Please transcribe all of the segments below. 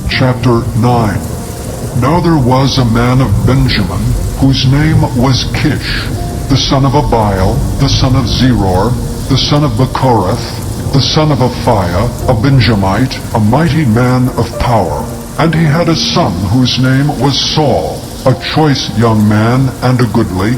Chapter 9. Now there was a man of Benjamin, whose name was Kish, the son of Abiel, the son of Zeror, the son of Bechorath, the son of Aphiah, a Benjamite, a mighty man of power. And he had a son whose name was Saul, a choice young man and a goodly.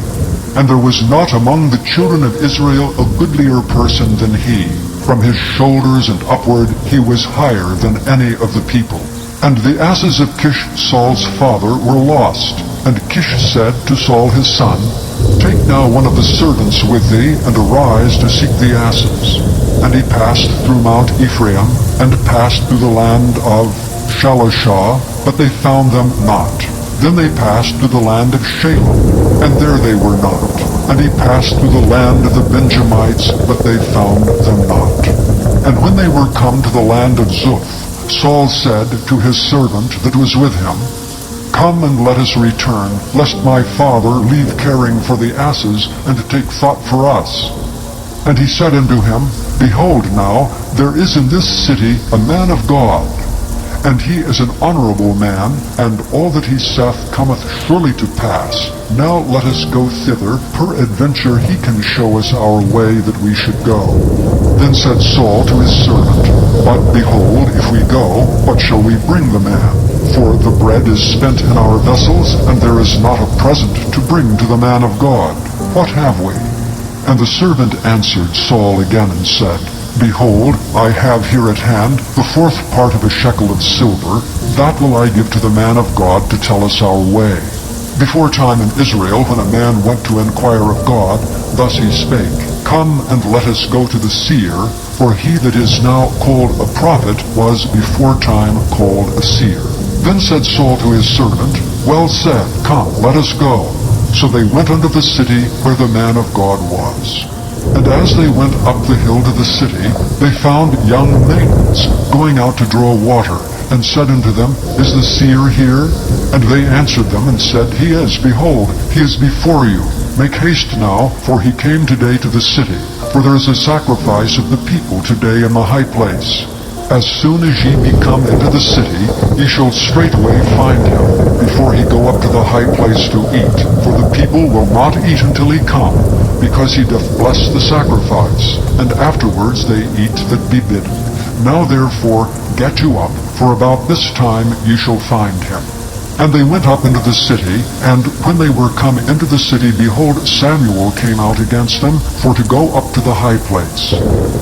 And there was not among the children of Israel a goodlier person than he. From his shoulders and upward he was higher than any of the people. And the asses of Kish Saul's father were lost. And Kish said to Saul his son, Take now one of the servants with thee, and arise to seek the asses. And he passed through Mount Ephraim, and passed through the land of Shalishah, but they found them not. Then they passed through the land of Shalem, and there they were not. And he passed through the land of the Benjamites, but they found them not. And when they were come to the land of Zuph, Saul said to his servant that was with him, Come and let us return, lest my father leave caring for the asses, and take thought for us. And he said unto him, Behold now, there is in this city a man of God, and he is an honorable man, and all that he saith cometh surely to pass. Now let us go thither, peradventure he can show us our way that we should go. Then said Saul to his servant, But behold, if we go, what shall we bring the man? For the bread is spent in our vessels, and there is not a present to bring to the man of God. What have we? And the servant answered Saul again and said, Behold, I have here at hand the fourth part of a shekel of silver. That will I give to the man of God to tell us our way. Before time in Israel, when a man went to inquire of God, thus he spake, Come and let us go to the seer, for he that is now called a prophet was before time called a seer. Then said Saul to his servant, Well said, come, let us go. So they went unto the city where the man of God was. And as they went up the hill to the city, they found young maidens going out to draw water, and said unto them, Is the seer here? And they answered them and said, He is, behold, he is before you. Make haste now, for he came today to the city, for there is a sacrifice of the people today in the high place. As soon as ye be come into the city, ye shall straightway find him, before he go up to the high place to eat. For the people will not eat until he come, because he doth bless the sacrifice, and afterwards they eat that be bidden. Now therefore get you up, for about this time ye shall find him. And they went up into the city, and when they were come into the city, behold, Samuel came out against them, for to go up to the high place.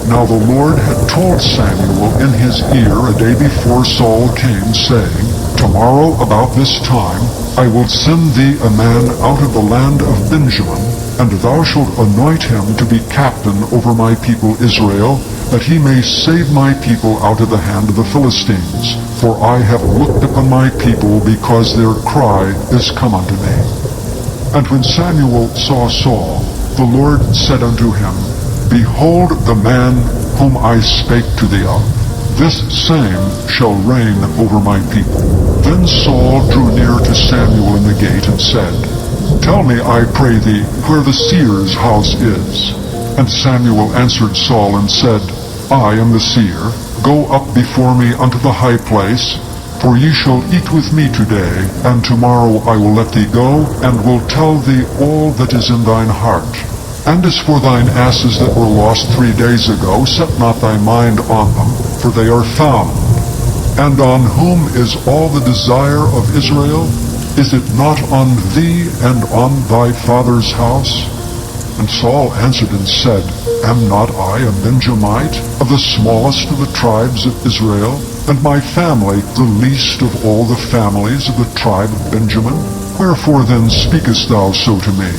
Now the Lord had told Samuel in his ear a day before Saul came, saying, Tomorrow about this time I will send thee a man out of the land of Benjamin, and thou shalt anoint him to be captain over my people Israel, that he may save my people out of the hand of the Philistines. For I have looked upon my people, because their cry is come unto me. And when Samuel saw Saul, the Lord said unto him, Behold the man whom I spake to thee of. This same shall reign over my people. Then Saul drew near to Samuel in the gate, and said, Tell me, I pray thee, where the seer's house is. And Samuel answered Saul and said, I am the seer. Go up before me unto the high place, for ye shall eat with me today, and tomorrow I will let thee go, and will tell thee all that is in thine heart. And as for thine asses that were lost 3 days ago, set not thy mind on them, for they are found. And on whom is all the desire of Israel? Is it not on thee and on thy father's house? And Saul answered and said, Am not I a Benjamite, of the smallest of the tribes of Israel, and my family the least of all the families of the tribe of Benjamin? Wherefore then speakest thou so to me?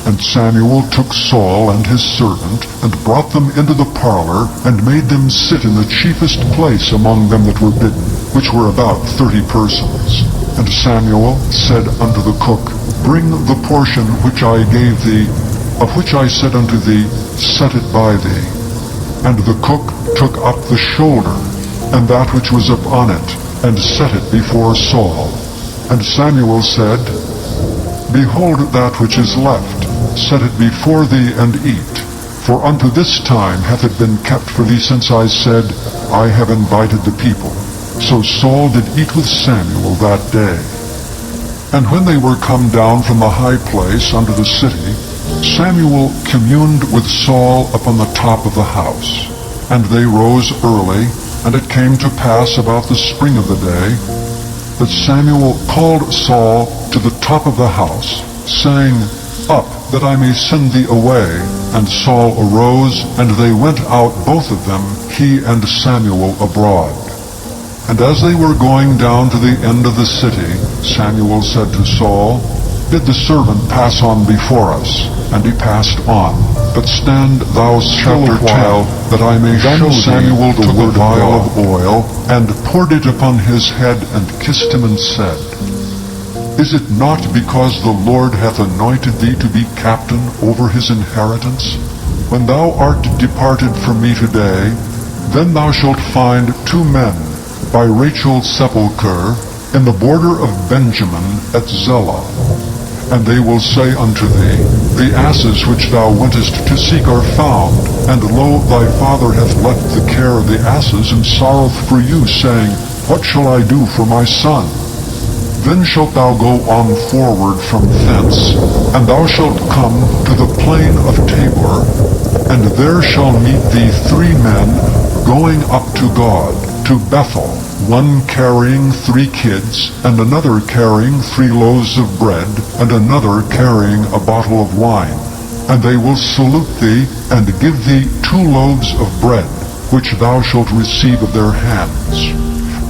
And Samuel took Saul and his servant, and brought them into the parlor, and made them sit in the chiefest place among them that were bidden, which were about 30 persons. And Samuel said unto the cook, Bring the portion which I gave thee, of which I said unto thee, Set it by thee. And the cook took up the shoulder, and that which was upon it, and set it before Saul. And Samuel said, Behold that which is left, set it before thee, and eat. For unto this time hath it been kept for thee, since I said, I have invited the people. So Saul did eat with Samuel that day. And when they were come down from the high place unto the city, Samuel communed with Saul upon the top of the house. And they rose early, and it came to pass about the spring of the day, that Samuel called Saul to the top of the house, saying, Up, that I may send thee away. And Saul arose, and they went out both of them, he and Samuel, abroad. And as they were going down to the end of the city, Samuel said to Saul, Bid the servant pass on before us. And he passed on. But stand thou still a while, that I may show Samuel the word vial of oil, and poured it upon his head, and kissed him, and said, Is it not because the Lord hath anointed thee to be captain over his inheritance? When thou art departed from me today, then thou shalt find 2 men by Rachel's sepulchre in the border of Benjamin at Zelah. And they will say unto thee, The asses which thou wentest to seek are found, and lo, thy father hath left the care of the asses, and sorroweth for you, saying, What shall I do for my son? Then shalt thou go on forward from thence, and thou shalt come to the plain of Tabor, and there shall meet thee 3 men going up to God, to Bethel, one carrying 3 kids, and another carrying 3 loaves of bread, and another carrying a bottle of wine. And they will salute thee, and give thee 2 loaves of bread, which thou shalt receive of their hands.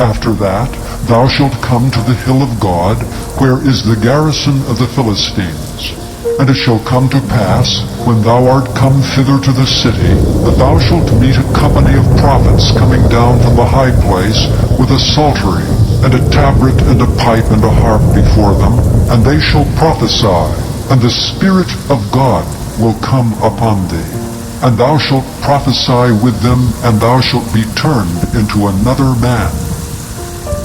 After that, thou shalt come to the hill of God, where is the garrison of the Philistines. And it shall come to pass, when thou art come thither to the city, that thou shalt meet a company of prophets coming down from the high place, with a psaltery, and a tabret, and a pipe, and a harp before them, and they shall prophesy, and the Spirit of God will come upon thee. And thou shalt prophesy with them, and thou shalt be turned into another man.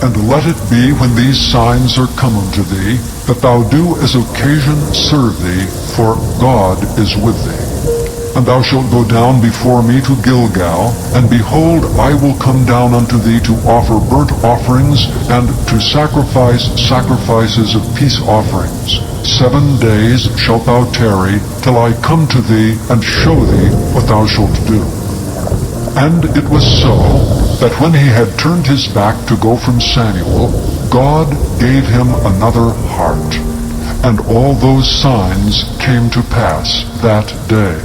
And let it be, when these signs are come unto thee, that thou do as occasion serve thee, for God is with thee. And thou shalt go down before me to Gilgal, and behold, I will come down unto thee to offer burnt offerings, and to sacrifice sacrifices of peace offerings. 7 days shalt thou tarry, till I come to thee, and show thee what thou shalt do. And it was so, that when he had turned his back to go from Samuel, God gave him another heart. And all those signs came to pass that day.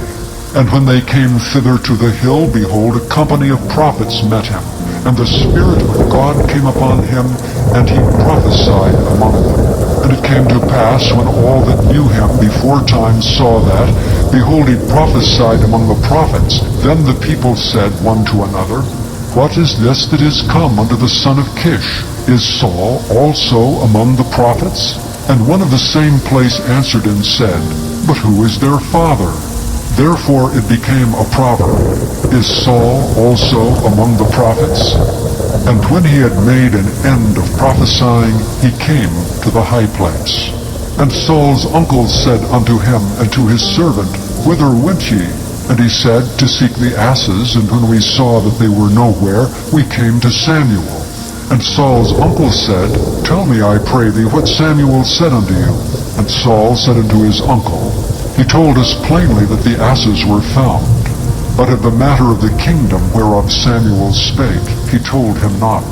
And when they came thither to the hill, behold, a company of prophets met him. And the Spirit of God came upon him, and he prophesied among them. And it came to pass, when all that knew him before time saw that, behold, he prophesied among the prophets. Then the people said one to another, What is this that is come unto the son of Kish? Is Saul also among the prophets? And one of the same place answered and said, But who is their father? Therefore it became a proverb, Is Saul also among the prophets? And when he had made an end of prophesying, he came to the high place. And Saul's uncles said unto him and to his servant, Whither went ye? And he said, To seek the asses, and when we saw that they were nowhere, we came to Samuel. And Saul's uncle said, Tell me, I pray thee, what Samuel said unto you. And Saul said unto his uncle, He told us plainly that the asses were found. But of the matter of the kingdom whereof Samuel spake, he told him not.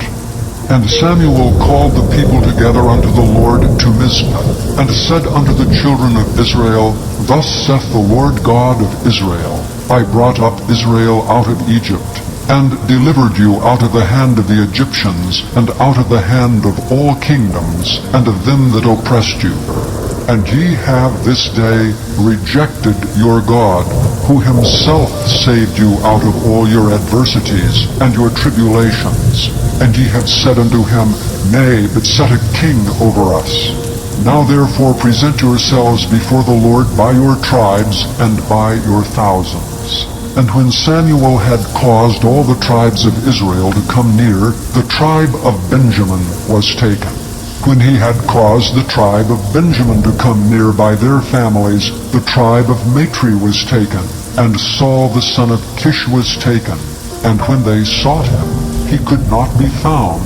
And Samuel called the people together unto the Lord to Mizpah, and said unto the children of Israel, Thus saith the Lord God of Israel, I brought up Israel out of Egypt, and delivered you out of the hand of the Egyptians, and out of the hand of all kingdoms, and of them that oppressed you. And ye have this day rejected your God, who himself saved you out of all your adversities and your tribulations. And ye have said unto him, Nay, but set a king over us. Now therefore present yourselves before the Lord by your tribes and by your thousands. And when Samuel had caused all the tribes of Israel to come near, the tribe of Benjamin was taken. When he had caused the tribe of Benjamin to come near by their families, the tribe of Matri was taken, and Saul the son of Kish was taken. And when they sought him, he could not be found.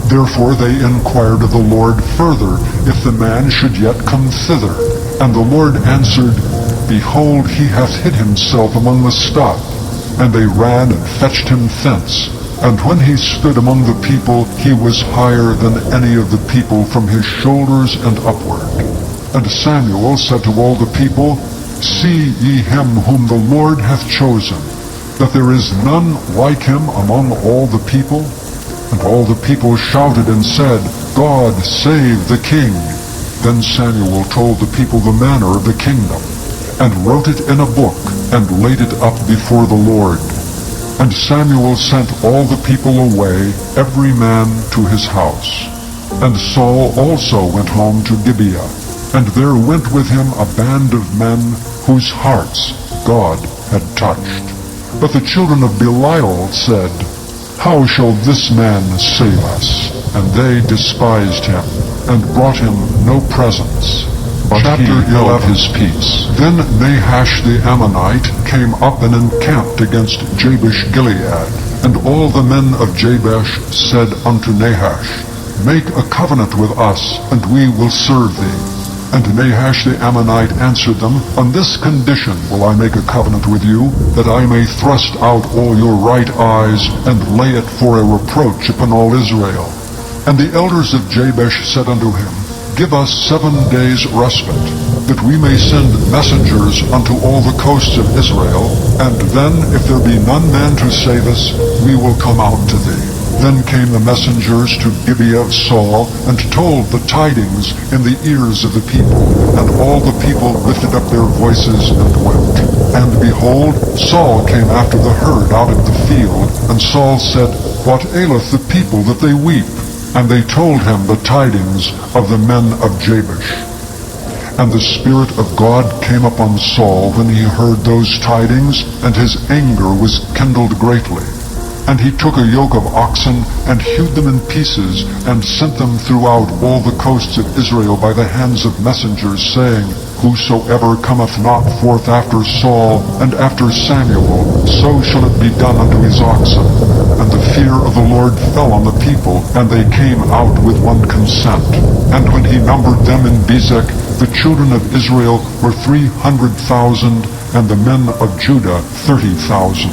Therefore they inquired of the Lord further if the man should yet come thither. And the Lord answered, Behold, he hath hid himself among the stuff. And they ran and fetched him thence. And when he stood among the people, he was higher than any of the people from his shoulders and upward. And Samuel said to all the people, See ye him whom the Lord hath chosen, that there is none like him among all the people? And all the people shouted and said, God save the king. Then Samuel told the people the manner of the kingdom, and wrote it in a book, and laid it up before the Lord. And Samuel sent all the people away, every man to his house. And Saul also went home to Gibeah, and there went with him a band of men whose hearts God had touched. But the children of Belial said, How shall this man save us? And they despised him, and brought him no presents. But he held his peace. Then Nahash the Ammonite came up and encamped against Jabesh Gilead. And all the men of Jabesh said unto Nahash, Make a covenant with us, and we will serve thee. And Nahash the Ammonite answered them, On this condition will I make a covenant with you, that I may thrust out all your right eyes, and lay it for a reproach upon all Israel. And the elders of Jabesh said unto him, Give us 7 days respite, that we may send messengers unto all the coasts of Israel, and then, if there be none man to save us, we will come out to thee. Then came the messengers to Gibeah of Saul, and told the tidings in the ears of the people. And all the people lifted up their voices and wept. And behold, Saul came after the herd out of the field, and Saul said, What aileth the people that they weep? And they told him the tidings of the men of Jabesh. And the Spirit of God came upon Saul when he heard those tidings, and his anger was kindled greatly. And he took a yoke of oxen, and hewed them in pieces, and sent them throughout all the coasts of Israel by the hands of messengers, saying, Whosoever cometh not forth after Saul and after Samuel, so shall it be done unto his oxen. And the fear of the Lord fell on the people, and they came out with one consent. And when he numbered them in Bezek, the children of Israel were 300,000, and the men of Judah 30,000.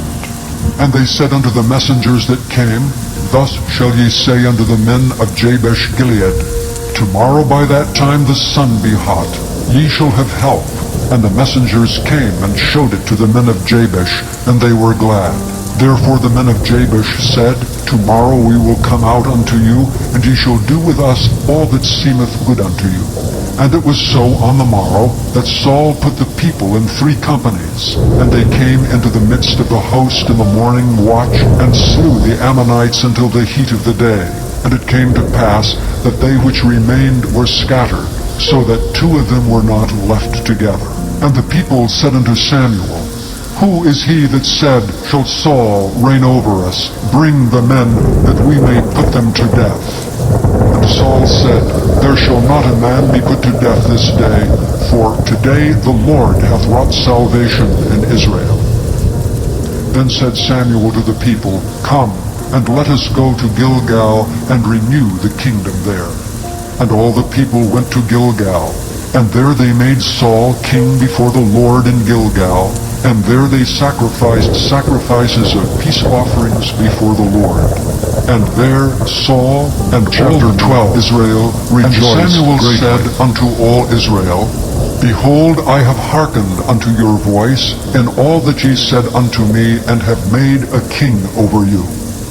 And they said unto the messengers that came, Thus shall ye say unto the men of Jabesh Gilead, Tomorrow by that time the sun be hot, ye shall have help. And the messengers came and showed it to the men of Jabesh, and they were glad. Therefore the men of Jabesh said, Tomorrow we will come out unto you, and ye shall do with us all that seemeth good unto you. And it was so on the morrow, that Saul put the people in 3 companies, and they came into the midst of the host in the morning watch, and slew the Ammonites until the heat of the day. And it came to pass that they which remained were scattered, so that 2 of them were not left together. And the people said unto Samuel, Who is he that said, Shall Saul reign over us? Bring the men, that we may put them to death. And Saul said, There shall not a man be put to death this day, for today the Lord hath wrought salvation in Israel. Then said Samuel to the people, Come, and let us go to Gilgal, and renew the kingdom there. And all the people went to Gilgal, and there they made Saul king before the Lord in Gilgal, and there they sacrificed sacrifices of peace offerings before the Lord. And there Saul and chapter 12 Israel rejoiced. And Samuel said unto all Israel, Behold, I have hearkened unto your voice in all that ye said unto me, and have made a king over you.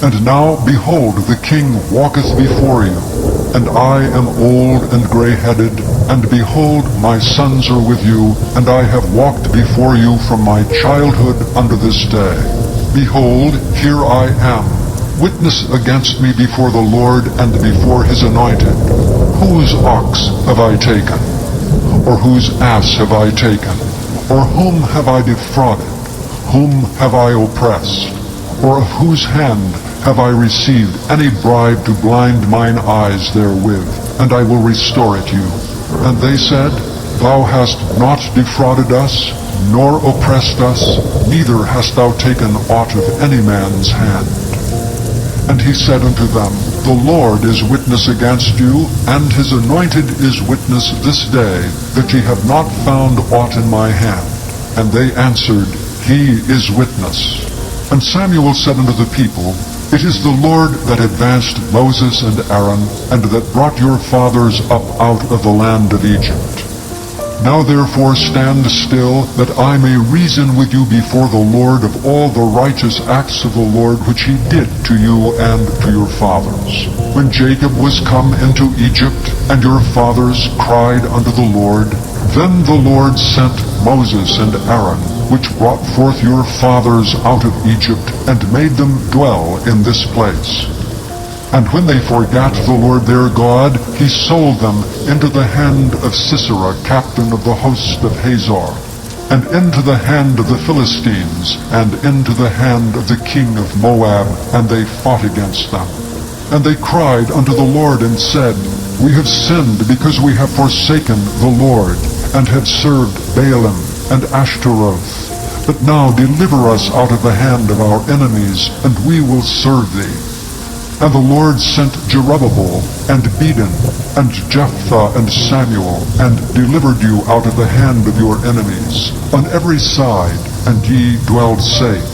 And now, behold, the king walketh before you, and I am old and gray-headed, and behold, my sons are with you, and I have walked before you from my childhood unto this day. Behold, here I am. Witness against me before the Lord and before his anointed. Whose ox have I taken? Or whose ass have I taken? Or whom have I defrauded? Whom have I oppressed? Or of whose hand have I received any bribe to blind mine eyes therewith? And I will restore it you. And they said, Thou hast not defrauded us, nor oppressed us, neither hast thou taken aught of any man's hand. And he said unto them, The Lord is witness against you, and his anointed is witness this day, that ye have not found aught in my hand. And they answered, He is witness. And Samuel said unto the people, It is the Lord that advanced Moses and Aaron, and that brought your fathers up out of the land of Egypt. Now therefore stand still, that I may reason with you before the Lord of all the righteous acts of the Lord which he did to you and to your fathers. When Jacob was come into Egypt, and your fathers cried unto the Lord, then the Lord sent Moses and Aaron, which brought forth your fathers out of Egypt, and made them dwell in this place. And when they forgat the Lord their God, he sold them into the hand of Sisera, captain of the host of Hazor, and into the hand of the Philistines, and into the hand of the king of Moab, and they fought against them. And they cried unto the Lord, and said, We have sinned, because we have forsaken the Lord, and have served Baalim and Ashtaroth. But now deliver us out of the hand of our enemies, and we will serve thee. And the Lord sent Jerubbaal, and Bedan, and Jephthah, and Samuel, and delivered you out of the hand of your enemies, on every side, and ye dwelled safe.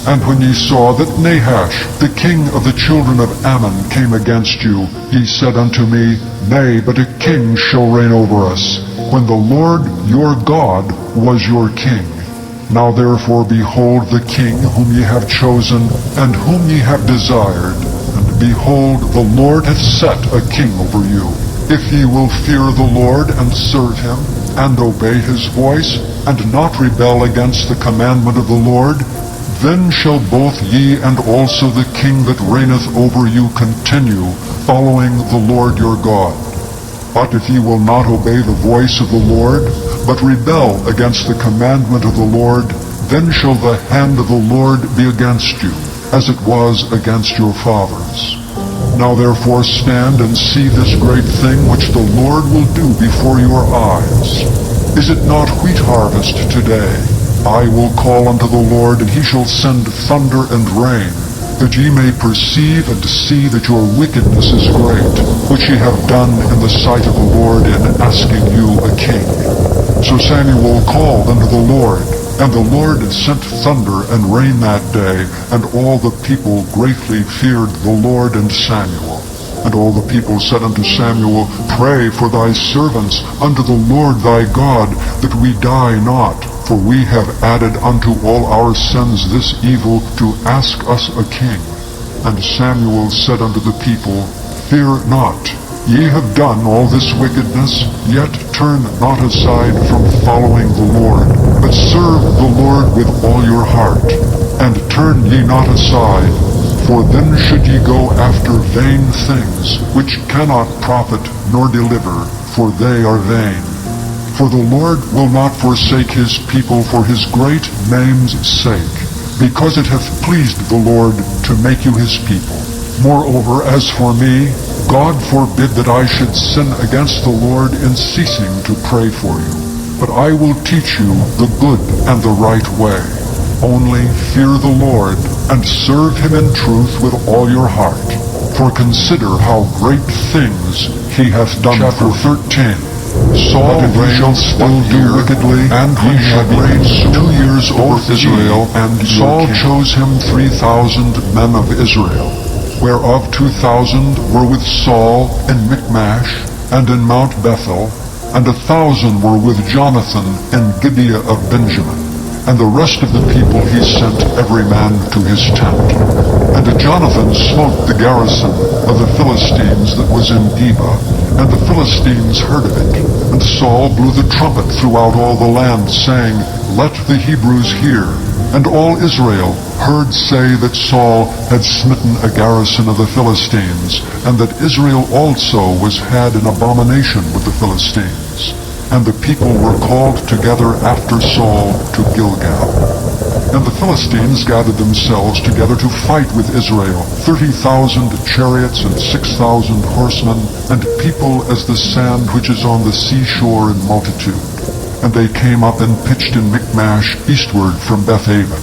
And when ye saw that Nahash, the king of the children of Ammon, came against you, ye said unto me, Nay, but a king shall reign over us, when the Lord your God was your king. Now therefore behold the king whom ye have chosen, and whom ye have desired, behold, the Lord hath set a king over you. If ye will fear the Lord, and serve him, and obey his voice, and not rebel against the commandment of the Lord, then shall both ye and also the king that reigneth over you continue, following the Lord your God. But if ye will not obey the voice of the Lord, but rebel against the commandment of the Lord, then shall the hand of the Lord be against you, as it was against your fathers. Now therefore stand and see this great thing which the Lord will do before your eyes. Is it not wheat harvest today? I will call unto the Lord, and he shall send thunder and rain, that ye may perceive and see that your wickedness is great, which ye have done in the sight of the Lord in asking you a king. So Samuel called unto the Lord, and the Lord sent thunder and rain that day, and all the people greatly feared the Lord and Samuel. And all the people said unto Samuel, Pray for thy servants unto the Lord thy God, that we die not, for we have added unto all our sins this evil to ask us a king. And Samuel said unto the people, Fear not. Ye have done all this wickedness, yet turn not aside from following the Lord, but serve the Lord with all your heart. And turn ye not aside, for then should ye go after vain things, which cannot profit nor deliver, for they are vain. For the Lord will not forsake his people for his great name's sake, because it hath pleased the Lord to make you his people. Moreover, as for me, God forbid that I should sin against the Lord in ceasing to pray for you. But I will teach you the good and the right way. Only fear the Lord, and serve him in truth with all your heart. For consider how great things he hath done. Chapter 13. Saul shall still do wickedly, and he shall reign 2 years over Israel, and Saul chose him 3,000 men of Israel, whereof 2,000 were with Saul in Michmash, and in Mount Bethel, and 1,000 were with Jonathan in Gibeah of Benjamin. And the rest of the people he sent every man to his tent. And Jonathan smote the garrison of the Philistines that was in Geba, and the Philistines heard of it. And Saul blew the trumpet throughout all the land, saying, Let the Hebrews hear. And all Israel heard say that Saul had smitten a garrison of the Philistines, and that Israel also was had in abomination with the Philistines. And the people were called together after Saul to Gilgal. And the Philistines gathered themselves together to fight with Israel, 30,000 chariots and 6,000 horsemen, and people as the sand which is on the seashore in multitude. And they came up and pitched in Michmash eastward from Bethaven.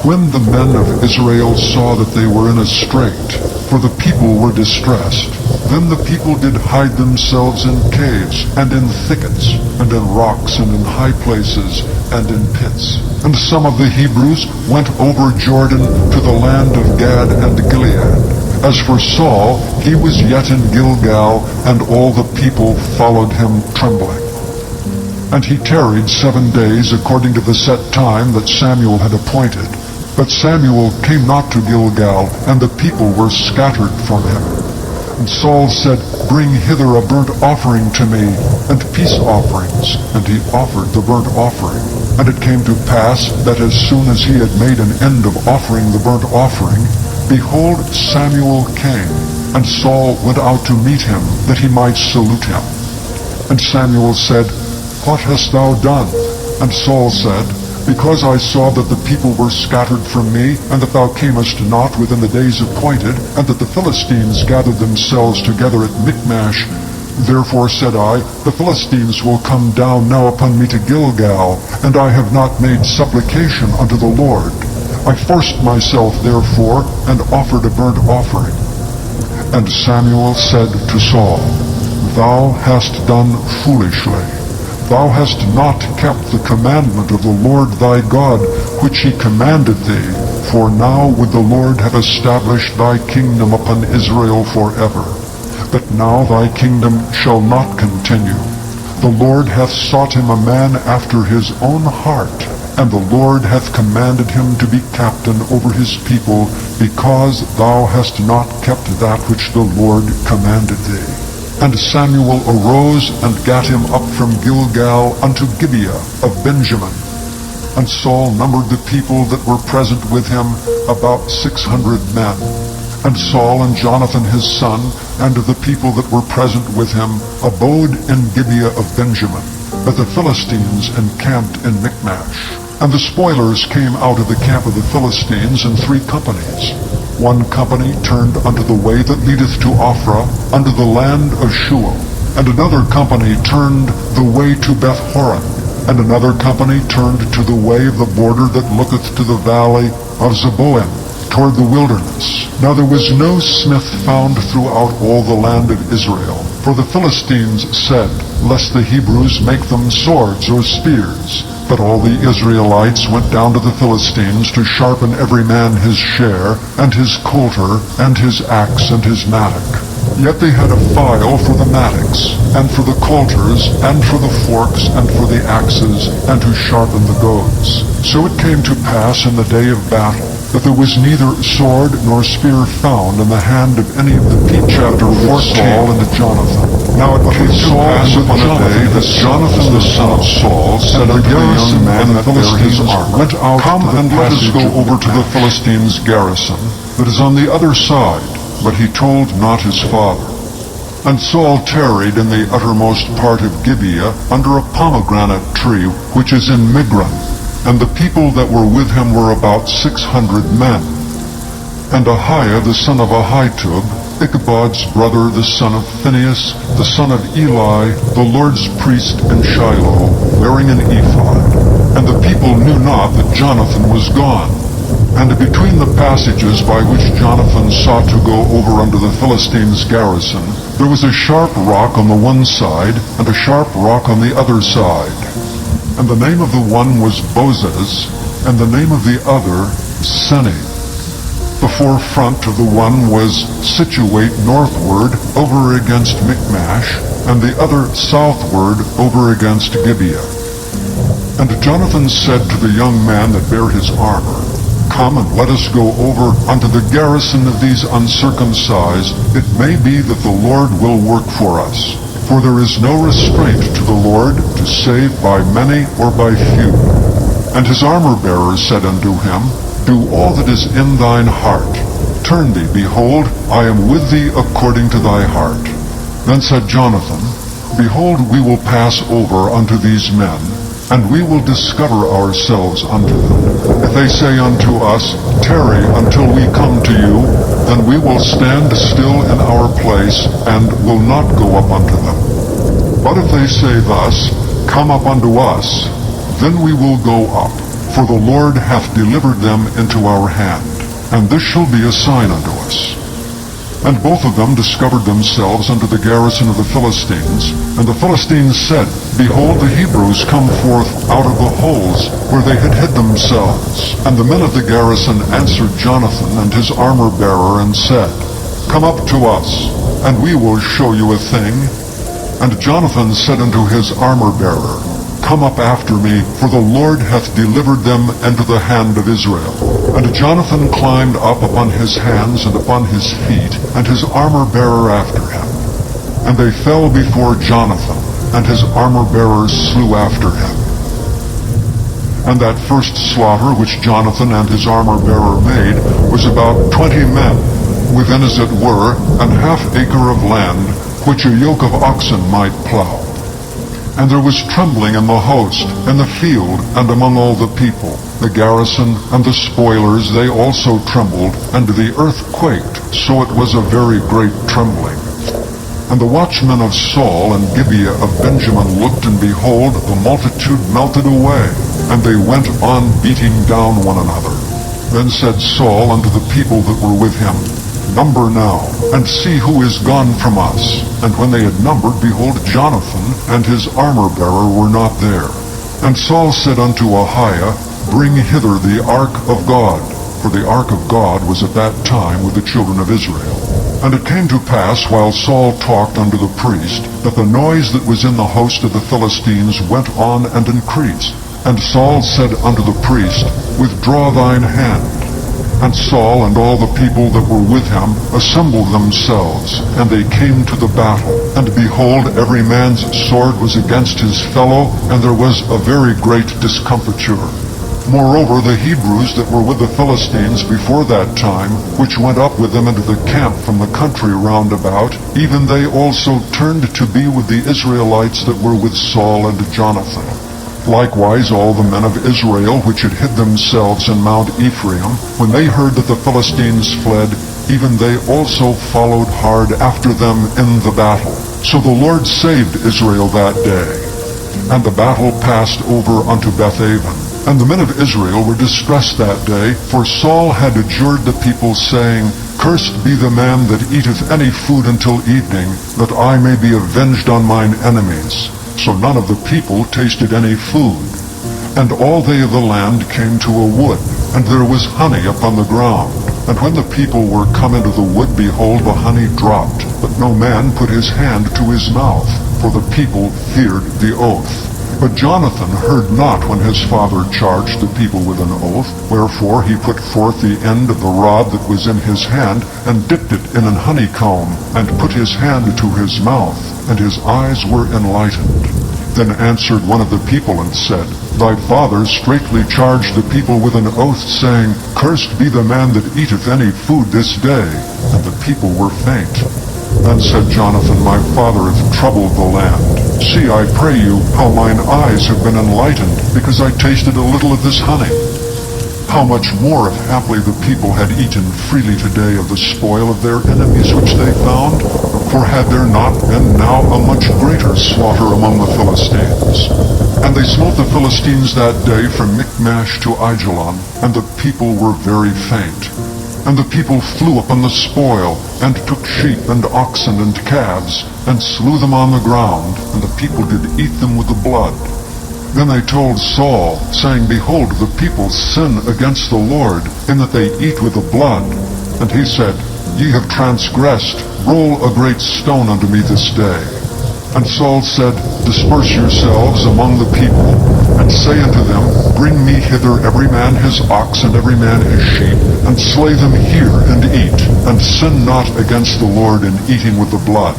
When the men of Israel saw that they were in a strait, for the people were distressed. Then the people did hide themselves in caves, and in thickets, and in rocks, and in high places, and in pits. And some of the Hebrews went over Jordan to the land of Gad and Gilead. As for Saul, he was yet in Gilgal, and all the people followed him trembling. And he tarried 7 days according to the set time that Samuel had appointed. But Samuel came not to Gilgal, and the people were scattered from him. And Saul said, Bring hither a burnt offering to me, and peace offerings. And he offered the burnt offering. And it came to pass that as soon as he had made an end of offering the burnt offering, behold, Samuel came, and Saul went out to meet him, that he might salute him. And Samuel said, What hast thou done? And Saul said, Because I saw that the people were scattered from me, and that thou camest not within the days appointed, and that the Philistines gathered themselves together at Michmash, therefore said I, The Philistines will come down now upon me to Gilgal, and I have not made supplication unto the Lord. I forced myself therefore, and offered a burnt offering. And Samuel said to Saul, Thou hast done foolishly. Thou hast not kept the commandment of the Lord thy God, which he commanded thee, for now would the Lord have established thy kingdom upon Israel forever. But now thy kingdom shall not continue. The Lord hath sought him a man after his own heart, and the Lord hath commanded him to be captain over his people, because thou hast not kept that which the Lord commanded thee. And Samuel arose and gat him up from Gilgal unto Gibeah of Benjamin. And Saul numbered the people that were present with him, about 600 men. And Saul and Jonathan his son, and the people that were present with him, abode in Gibeah of Benjamin. But the Philistines encamped in Michmash. And the spoilers came out of the camp of the Philistines in 3 companies. One company turned unto the way that leadeth to Ophrah, unto the land of Shual. And another company turned the way to Beth-horon. And another company turned to the way of the border that looketh to the valley of Zeboim, toward the wilderness. Now there was no smith found throughout all the land of Israel. For the Philistines said, Lest the Hebrews make them swords or spears. But all the Israelites went down to the Philistines to sharpen every man his share, and his coulter, and his axe, and his mattock. Yet they had a file for the mattocks, and for the coulters, and for the forks, and for the axes, and to sharpen the goads. So it came to pass in the day of battle, that there was neither sword nor spear found in the hand of any of the people. Chapter 14. Saul and Jonathan. Now it came to pass upon a day that Jonathan the son of Saul said unto the young man that bare his armor, Went out, Come and let us go over to the Philistines' garrison, that is on the other side. But he told not his father. And Saul tarried in the uttermost part of Gibeah, under a pomegranate tree, which is in Migron. And the people that were with him were about 600 men. And Ahiah the son of Ahitub, Ichabod's brother, the son of Phinehas, the son of Eli, the Lord's priest in Shiloh, wearing an ephod. And the people knew not that Jonathan was gone. And between the passages by which Jonathan sought to go over unto the Philistines' garrison, there was a sharp rock on the one side, and a sharp rock on the other side. And the name of the one was Bozez, and the name of the other Seni. The forefront of the one was situate northward over against Michmash, and the other southward over against Gibeah. And Jonathan said to the young man that bare his armor, Come and let us go over unto the garrison of these uncircumcised. It may be that the Lord will work for us. For there is no restraint to the Lord to save by many or by few. And his armor-bearer said unto him, Do all that is in thine heart. Turn thee, behold, I am with thee according to thy heart. Then said Jonathan, Behold, we will pass over unto these men, and we will discover ourselves unto them. If they say unto us, Tarry until we come to you, then we will stand still in our place, and will not go up unto them. But if they say thus, Come up unto us, then we will go up, for the Lord hath delivered them into our hand. And this shall be a sign unto us. And both of them discovered themselves unto the garrison of the Philistines. And the Philistines said, Behold, the Hebrews come forth out of the holes where they had hid themselves. And the men of the garrison answered Jonathan and his armor-bearer, and said, Come up to us, and we will show you a thing. And Jonathan said unto his armor-bearer, Come up after me, for the Lord hath delivered them into the hand of Israel. And Jonathan climbed up upon his hands and upon his feet, and his armor-bearer after him. And they fell before Jonathan, and his armor-bearers slew after him. And that first slaughter which Jonathan and his armor-bearer made was about 20 men, within as it were an half-acre of land, which a yoke of oxen might plow. And there was trembling in the host, in the field, and among all the people. The garrison and the spoilers, they also trembled, and the earth quaked, so it was a very great trembling. And the watchmen of Saul and Gibeah of Benjamin looked, and behold, the multitude melted away, and they went on beating down one another. Then said Saul unto the people that were with him, Number now, and see who is gone from us. And when they had numbered, behold, Jonathan and his armor-bearer were not there. And Saul said unto Ahiah, Bring hither the ark of God, for the ark of God was at that time with the children of Israel. And it came to pass, while Saul talked unto the priest, that the noise that was in the host of the Philistines went on and increased. And Saul said unto the priest, Withdraw thine hand. And Saul and all the people that were with him assembled themselves, and they came to the battle. And behold, every man's sword was against his fellow, and there was a very great discomfiture. Moreover, the Hebrews that were with the Philistines before that time, which went up with them into the camp from the country round about, even they also turned to be with the Israelites that were with Saul and Jonathan. Likewise all the men of Israel which had hid themselves in Mount Ephraim, when they heard that the Philistines fled, even they also followed hard after them in the battle. So the Lord saved Israel that day. And the battle passed over unto Bethaven. And the men of Israel were distressed that day, for Saul had adjured the people, saying, Cursed be the man that eateth any food until evening, that I may be avenged on mine enemies. So none of the people tasted any food. And all they of the land came to a wood, and there was honey upon the ground. And when the people were come into the wood, behold, the honey dropped, but no man put his hand to his mouth, for the people feared the oath. But Jonathan heard not when his father charged the people with an oath, wherefore he put forth the end of the rod that was in his hand, and dipped it in an honeycomb, and put his hand to his mouth, and his eyes were enlightened. Then answered one of the people and said, Thy father straitly charged the people with an oath, saying, Cursed be the man that eateth any food this day. And the people were faint. Then said Jonathan, My father hath troubled the land. See, I pray you, how mine eyes have been enlightened, because I tasted a little of this honey. How much more if haply the people had eaten freely today of the spoil of their enemies which they found? For had there not been now a much greater slaughter among the Philistines? And they smote the Philistines that day from Michmash to Aijalon, and the people were very faint. And the people flew upon the spoil, and took sheep and oxen and calves, and slew them on the ground, and the people did eat them with the blood. Then they told Saul, saying, Behold, the people sin against the Lord, in that they eat with the blood. And he said, Ye have transgressed, roll a great stone unto me this day. And Saul said, Disperse yourselves among the people, and say unto them, Bring me hither every man his ox and every man his sheep, and slay them here and eat, and sin not against the Lord in eating with the blood.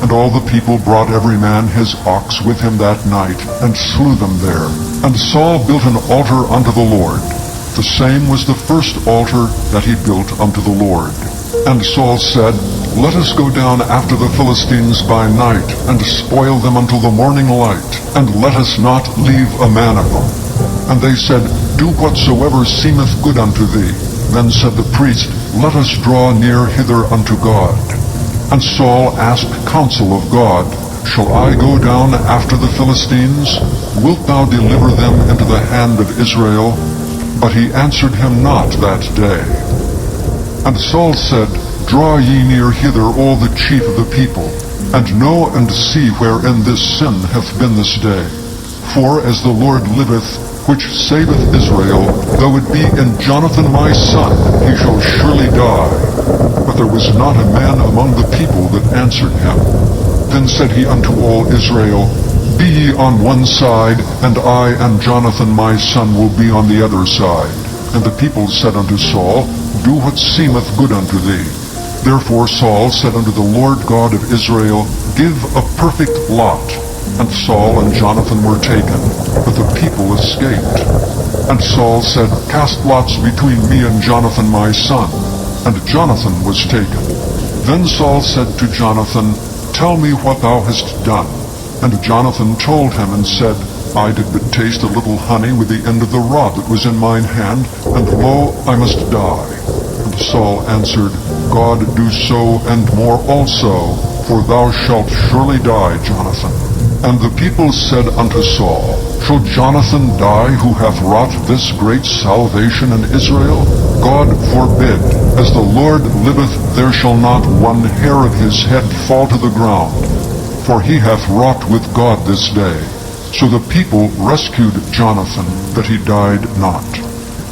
And all the people brought every man his ox with him that night, and slew them there. And Saul built an altar unto the Lord. The same was the first altar that he built unto the Lord. And Saul said, Let us go down after the Philistines by night, and spoil them until the morning light, and let us not leave a man of them. And they said, Do whatsoever seemeth good unto thee. Then said the priest, Let us draw near hither unto God. And Saul asked counsel of God, Shall I go down after the Philistines? Wilt thou deliver them into the hand of Israel? But he answered him not that day. And Saul said, Draw ye near hither all the chief of the people, and know and see wherein this sin hath been this day. For as the Lord liveth, which saveth Israel, though it be in Jonathan my son, he shall surely die. But there was not a man among the people that answered him. Then said he unto all Israel, Be ye on one side, and I and Jonathan my son will be on the other side. And the people said unto Saul, Do what seemeth good unto thee. Therefore Saul said unto the Lord God of Israel, Give a perfect lot. And Saul and Jonathan were taken, but the people escaped. And Saul said, Cast lots between me and Jonathan my son. And Jonathan was taken. Then Saul said to Jonathan, Tell me what thou hast done. And Jonathan told him and said, I did but taste a little honey with the end of the rod that was in mine hand, and lo, I must die. And Saul answered, God do so and more also, for thou shalt surely die, Jonathan. And the people said unto Saul, Shall Jonathan die who hath wrought this great salvation in Israel? God forbid. As the Lord liveth, there shall not one hair of his head fall to the ground. For he hath wrought with God this day. So the people rescued Jonathan, that he died not.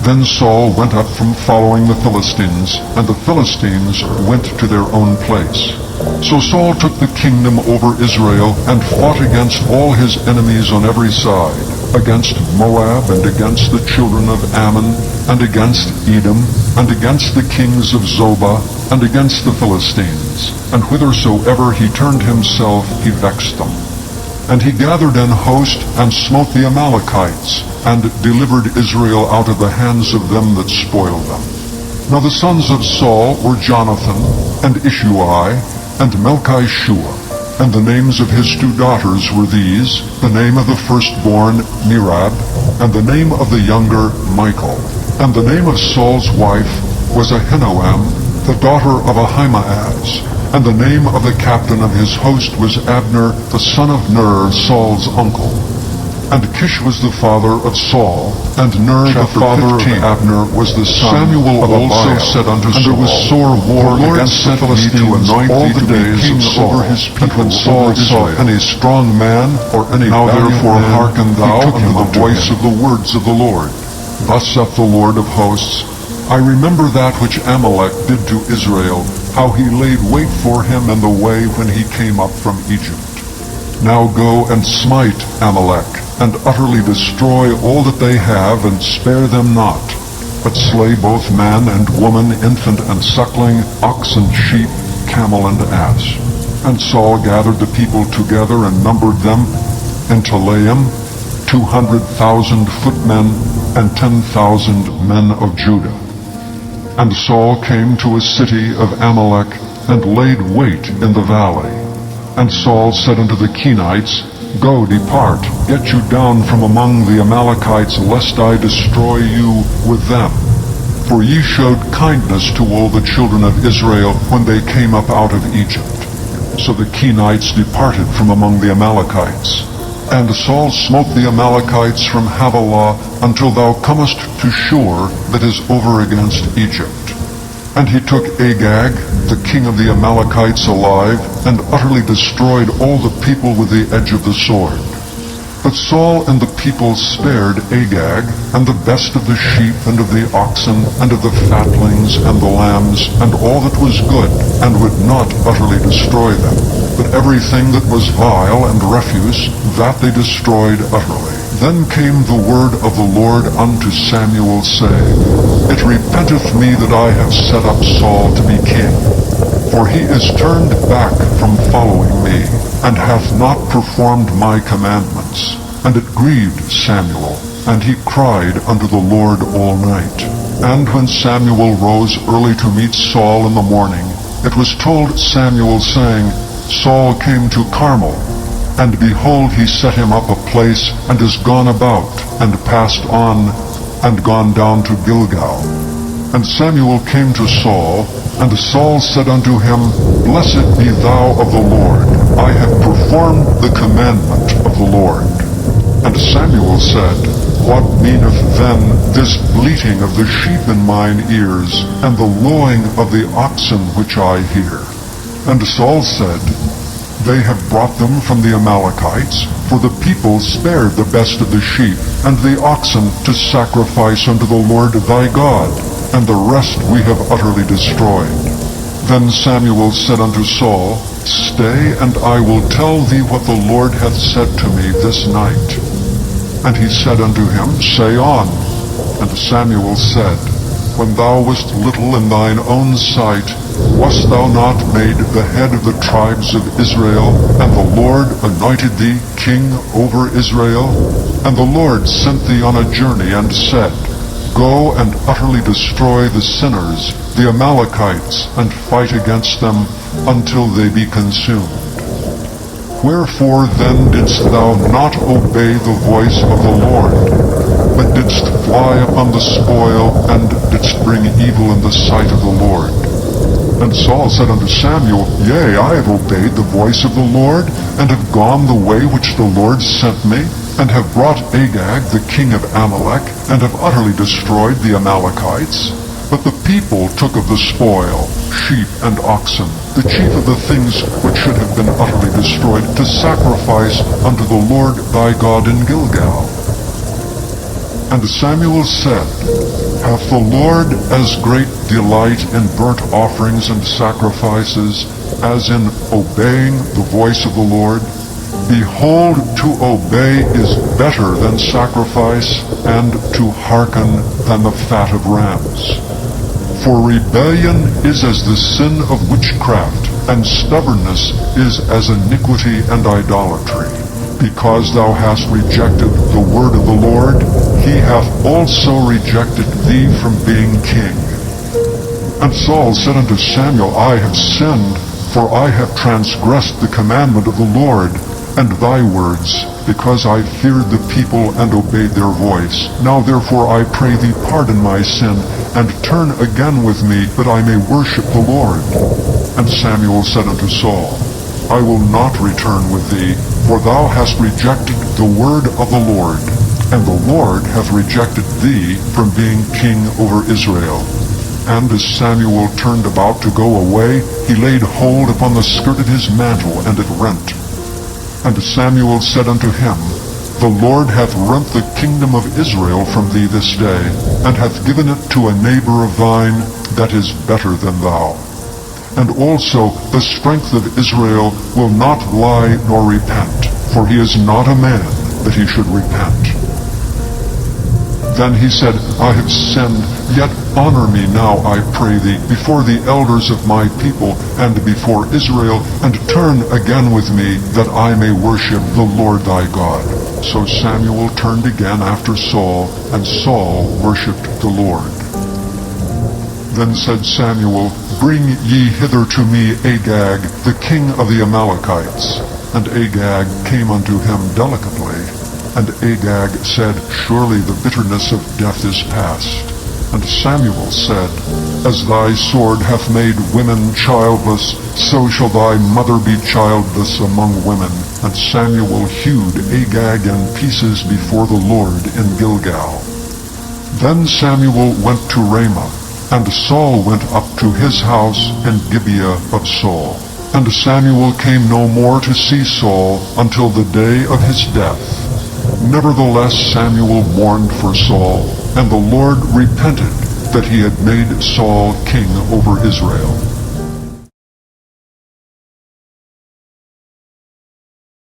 Then Saul went up from following the Philistines, and the Philistines went to their own place. So Saul took the kingdom over Israel, and fought against all his enemies on every side, against Moab, and against the children of Ammon, and against Edom, and against the kings of Zobah, and against the Philistines. And whithersoever he turned himself, he vexed them. And he gathered an host, and smote the Amalekites, and delivered Israel out of the hands of them that spoiled them. Now the sons of Saul were Jonathan, and Ishuai, and Melchishua. And the names of his two daughters were these, the name of the firstborn Merab, and the name of the younger Michal. And the name of Saul's wife was Ahinoam, the daughter of Ahimaaz. And the name of the captain of his host was Abner, the son of Ner, Saul's uncle. And Kish was the father of Saul, and Ner the father of Abner was the son Samuel of also Abiel. said unto And there was Saul, sore war The Lord against the sent me to Philistines anoint all thee the to be days king of Saul. over his And when people, Saul over saw Israel. any strong man, or any Now valiant therefore man, hearken thou he took him unto the unto voice him. of the words of the Lord. Thus saith the Lord of hosts, I remember that which Amalek did to Israel, how he laid wait for him in the way when he came up from Egypt. Now go and smite Amalek, and utterly destroy all that they have, and spare them not, but slay both man and woman, infant and suckling, ox and sheep, camel and ass. And Saul gathered the people together, and numbered them in Telaim, 200,000 footmen, and 10,000 men of Judah. And Saul came to a city of Amalek, and laid wait in the valley. And Saul said unto the Kenites, Go, depart, get you down from among the Amalekites, lest I destroy you with them. For ye showed kindness to all the children of Israel when they came up out of Egypt. So the Kenites departed from among the Amalekites. And Saul smote the Amalekites from Havilah until thou comest to Shur that is over against Egypt. And he took Agag, the king of the Amalekites, alive, and utterly destroyed all the people with the edge of the sword. But Saul and the people spared Agag, and the best of the sheep, and of the oxen, and of the fatlings, and the lambs, and all that was good, and would not utterly destroy them. But everything that was vile and refuse, that they destroyed utterly. Then came the word of the Lord unto Samuel, saying, It repenteth me that I have set up Saul to be king. For he is turned back from following me, and hath not performed my commandments. And it grieved Samuel, and he cried unto the Lord all night. And when Samuel rose early to meet Saul in the morning, it was told Samuel, saying, Saul came to Carmel, and behold, he set him up a place, and is gone about, and passed on, and gone down to Gilgal. And Samuel came to Saul, and Saul said unto him, Blessed be thou of the Lord, I have performed the commandment of the Lord. And Samuel said, what meaneth then this bleating of the sheep in mine ears, and the lowing of the oxen which I hear? And Saul said, They have brought them from the Amalekites, for the people spared the best of the sheep and the oxen to sacrifice unto the Lord thy God, and the rest we have utterly destroyed. Then Samuel said unto Saul, Stay, and I will tell thee what the Lord hath said to me this night. And he said unto him, Say on. And Samuel said, When thou wast little in thine own sight, wast thou not made the head of the tribes of Israel, and the Lord anointed thee king over Israel? And the Lord sent thee on a journey, and said, Go and utterly destroy the sinners, the Amalekites, and fight against them until they be consumed. Wherefore then didst thou not obey the voice of the Lord, but didst fly upon the spoil, and didst bring evil in the sight of the Lord? And Saul said unto Samuel, Yea, I have obeyed the voice of the Lord, and have gone the way which the Lord sent me, and have brought Agag the king of Amalek, and have utterly destroyed the Amalekites. But the people took of the spoil, sheep and oxen, the chief of the things which should have been utterly destroyed, to sacrifice unto the Lord thy God in Gilgal. And Samuel said, Hath the Lord as great delight in burnt offerings and sacrifices as in obeying the voice of the Lord? Behold, to obey is better than sacrifice, and to hearken than the fat of rams. For rebellion is as the sin of witchcraft, and stubbornness is as iniquity and idolatry. Because thou hast rejected the word of the Lord, he hath also rejected thee from being king. And Saul said unto Samuel, I have sinned, for I have transgressed the commandment of the Lord, and thy words, because I feared the people and obeyed their voice. Now therefore I pray thee pardon my sin, and turn again with me, that I may worship the Lord. And Samuel said unto Saul, I will not return with thee, for thou hast rejected the word of the Lord, and the Lord hath rejected thee from being king over Israel. And as Samuel turned about to go away, he laid hold upon the skirt of his mantle, and it rent. And Samuel said unto him, The Lord hath rent the kingdom of Israel from thee this day, and hath given it to a neighbor of thine that is better than thou. And also the strength of Israel will not lie nor repent, for he is not a man that he should repent. Then he said, I have sinned, yet honor me now, I pray thee, before the elders of my people, and before Israel, and turn again with me, that I may worship the Lord thy God. So Samuel turned again after Saul, and Saul worshipped the Lord. Then said Samuel, Bring ye hither to me Agag, the king of the Amalekites. And Agag came unto him delicately. And Agag said, Surely the bitterness of death is past. And Samuel said, As thy sword hath made women childless, so shall thy mother be childless among women. And Samuel hewed Agag in pieces before the Lord in Gilgal. Then Samuel went to Ramah, and Saul went up to his house in Gibeah of Saul. And Samuel came no more to see Saul until the day of his death. Nevertheless Samuel mourned for Saul, and the Lord repented that he had made Saul king over Israel.